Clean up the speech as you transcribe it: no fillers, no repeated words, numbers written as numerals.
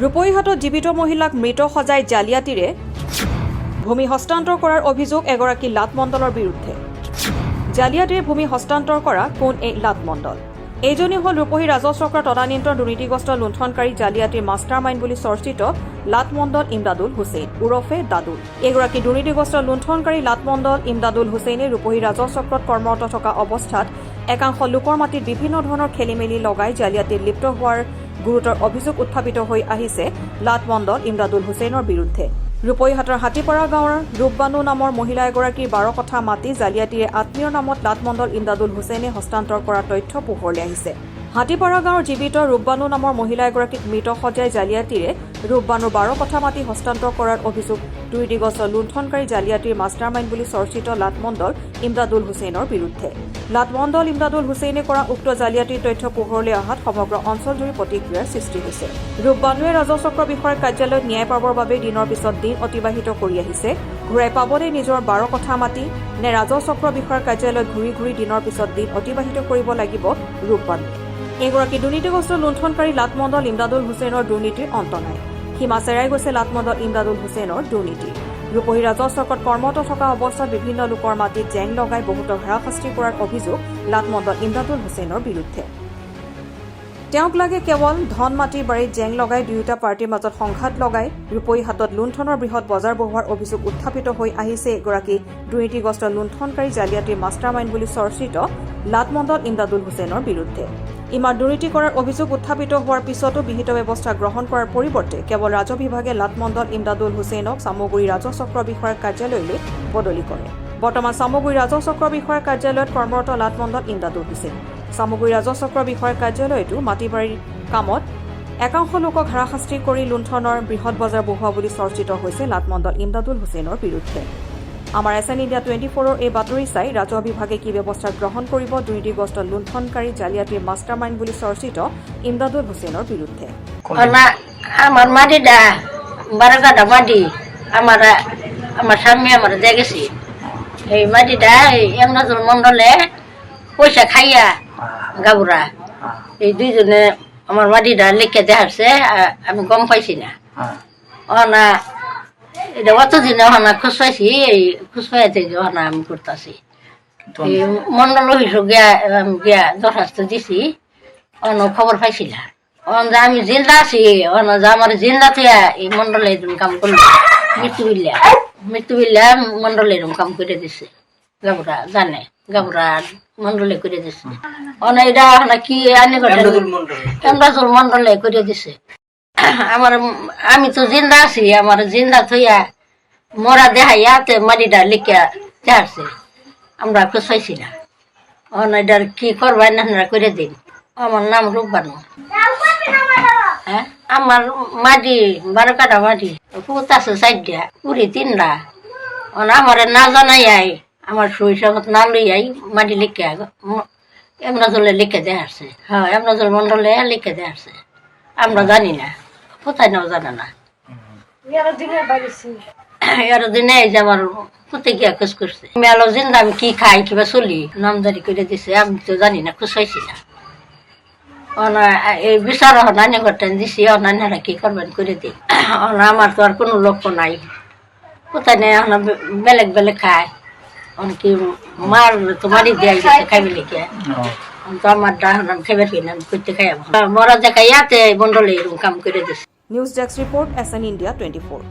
ৰূপহীহাটত জীৱিত মহিলাক মৃত সজাই জালিয়াতিৰে ভূমি হস্তান্তৰ কৰাৰ অভিযোগ এগৰাকী লাটমণ্ডলৰ বিৰুদ্ধে। জালিয়াতিৰে ভূমি হস্তান্তৰ কৰা কোন এই লাটমণ্ডল? এইজনী হ'ল ৰূপহী ৰাজচক্ৰৰ তদানীন্তন দুৰ্নীতিগ্ৰস্ত লুণ্ঠনকাৰী জালিয়াতিৰ মাষ্টাৰ মাইণ্ড বুলি চৰ্চিত লাটমণ্ডল ইমদাদুল হুছেইন ওৰফে দাদুল। এগৰাকী দুৰ্নীতিগ্ৰস্ত লুণ্ঠনকাৰী লাটমণ্ডল ইমদাদুল হুছেইনে ৰূপহী ৰাজচক্ৰত কৰ্মৰত থকা অৱস্থাত একাংশ লোকৰ মাটিত বিভিন্ন ধৰণৰ খেলিমেলি লগাই জালিয়াতিত লিপ্ত হোৱাৰ গুৰুতৰ অভিযোগ উত্থাপিত হৈ আহিছে লাটমণ্ডল ইমদাদুল হুছেইনৰ বিৰুদ্ধে। ৰূপহীহাটৰ হাতীপাৰা গাঁৱৰ ৰূপবানু নামৰ মহিলা এগৰাকীৰ 12 কঠা মাটি জালিয়াতিৰে আত্মীয়ৰ নামত লাটমণ্ডল ইমদাদুল হুছেইনে হস্তান্তৰ কৰাৰ তথ্য পোহৰলৈ আহিছে। হাতীপাৰা গাঁৱৰ জীৱিত ৰূপবানু নামৰ মহিলা এগৰাকীক মৃত সজাই জালিয়াতিৰে ৰূপবানুৰ 12 কঠা মাটি হস্তান্তৰ কৰাৰ অভিযোগ দুৰ্নীতিগ্ৰস্ত লুণ্ঠনকাৰী জালিয়াতিৰ মাষ্টাৰ মাইণ্ড বুলি চৰ্চিত লাটমণ্ডল ইমদাদুল হুছেইনৰ বিৰুদ্ধে। লাটমণ্ডল ইমদাদুল হুছেইনে কৰা উক্ত জালিয়াতিৰ তথ্য পোহৰলৈ অহাত সমগ্ৰ অঞ্চলজুৰি প্ৰতিক্ৰিয়াৰ সৃষ্টি হৈছে। ৰূপবানুৱে ৰাজচক্ৰ বিষয়াৰ কাৰ্যালয়ত ন্যায় পাবৰ বাবে দিনৰ পিছত দিন অতিবাহিত কৰি আহিছে। ঘূৰাই পাবলৈ নিজৰ 12 কঠা মাটি নে ৰাজচক্ৰ বিষয়াৰ কাৰ্যালয়ত ঘূৰি ঘূৰি দিনৰ পিছত দিন অতিবাহিত কৰিব লাগিব ৰূপবানুৱে। এগৰাকী দুৰ্নীতিগ্ৰস্ত লুণ্ঠনকাৰী লাটমণ্ডল ইমদাদুল হুছেইনৰ দুৰ্নীতিৰ অন্ত নাই। সীমা চেৰাই গৈছে লাটমণ্ডল ইমদাদুল হুছেইনৰ দুৰ্নীতি। ৰূপহী ৰাজচক্ৰত কৰ্মৰত থকা অৱস্থাত বিভিন্ন লোকৰ মাটিত জেং লগাই বহুতক হাৰাশাস্তি কৰাৰ অভিযোগ লাটমণ্ডল ইমদাদুল হুছেইনৰ বিৰুদ্ধে। তেওঁক লাগে কেৱল ধন মাটিৰ বাৰীত জেং লগাই দুয়োটা পাৰ্টীৰ মাজত সংঘাত লগাই ৰূপহীহাটত লুণ্ঠনৰ বৃহৎ বজাৰ বহোৱাৰ অভিযোগ উত্থাপিত হৈ আহিছে এগৰাকী দুৰ্নীতিগ্ৰস্ত লুণ্ঠনকাৰী জালিয়াতিৰ মাষ্টাৰ মাইণ্ড বুলি চৰ্চিত লাটমণ্ডল ইমদাদুল হুছেইনৰ বিৰুদ্ধে। ইমান দুৰ্নীতি কৰাৰ অভিযোগ উত্থাপিত হোৱাৰ পিছতো বিহিত ব্যৱস্থা গ্ৰহণ কৰাৰ পৰিৱৰ্তে কেৱল ৰাজহ বিভাগে লাটমণ্ডল ইমদাদুল হুছেইনক চামগুৰি ৰাজচক্ৰ বিষয়াৰ কাৰ্যালয়লৈ বদলি কৰে। বৰ্তমান চামগুৰি ৰাজচক্ৰ বিষয়াৰ কাৰ্যালয়ত কৰ্মৰত লাটমণ্ডল ইমদাদুল হুছেইন। চামগুৰি ৰাজচক্ৰ বিষয়াৰ কাৰ্যালয়তো মাটিবাৰীৰ কামত একাংশ লোকক হাৰাশাস্তি কৰি লুণ্ঠনৰ বৃহৎ বজাৰ বহোৱা বুলি চৰ্চিত হৈছে লাটমণ্ডল ইমদাদুল হুছেইনৰ বিৰুদ্ধে। আমাৰ SN India 24ৰ এই বাতৰি চাই ৰাজহ বিভাগে কি ব্যৱস্থা গ্ৰহণ কৰিব দুৰ্নীতিগ্ৰস্ত লুণ্ঠনকাৰী জালিয়াতিৰ মাষ্টাৰ মাইণ্ড বুলি চৰ্চিত ইমদাদুল হুছেইনৰ বিৰুদ্ধে। আমার মাটিটা 12 কাঠা মাটি আমার স্বামী আমার দেখেছি। এই মাটিটা এমনাজুল মন্ডলে পয়সা খাইয়া গাবুরা এই দুইজনে আমার মাটিটা লিখে দেখাচ্ছে, আমি গম পাইছি না। না এটা অতদিনে হনা খোঁজ পাইছি, এই খোঁজ পাইতে হনা আমি করতেছি। এই মন্ডল অফিস গিয়া দরখাস্ত দিছি, অন্য খবর পাইছি না। যে আমি জিন্দা আছি, যে আমার জিন্দা থেকে এই মন্ডলে এরকম কাম করলো, মৃত্যু বিল্লা মন্ডলে এরকম কাম করে দিছে। গাবুরা জানে, গাবুরা মন্ডলে করে দিছে। এটা কি আনি করে এমরাজুল মন্ডলে করে দিছে। আমি তো জিন্দা আছি, আমার জিন্দা থইয়া মরা দেখাইয়া মাটিটা লিখিয়া দেখাচ্ছে, আমরা খোঁজ পাইছি না। এটার কি করবেন আপনারা করে দিন। আমার নাম রূপবানু। হ্যাঁ, আমার মাটি 12 কাঠা মাটি পুত আছে 4টা, পুরি 3টা। আমার না জানাই আমার শৈশবত না লইয়াই মাটি লিখিয়া এমরাজলে লিখে দেখাচ্ছে। হ্যাঁ, এমরাজল মন্ডলে লিখে দেখাচ্ছে। আমরা জানি না, কোথায় নাও জানে না। এর দিনে এই যে আমার কোথায় গিয়া খোঁজ করছে, মেলো জিন্দা আমি কি খাই কিবা চলি নামজারি করে দিছে, আমি তো জানি না, খোঁজ পাইছি না। এই বিচার নানি ঘরটান দিছি, নানিরা কি করবেন করে দিন। আমার তো আর কোনো লক্ষ্য নাই, কোথায় নেই বেলেগ বেলেগ খায়। কি মার তো মারি দিয়ে খাইবে লিখে তো আমার খাইবার কিনা করতে খাই মরা দেখাইয়াতে মন্ডলে এরকম কাম করে দিছে। News desk report SN India 24।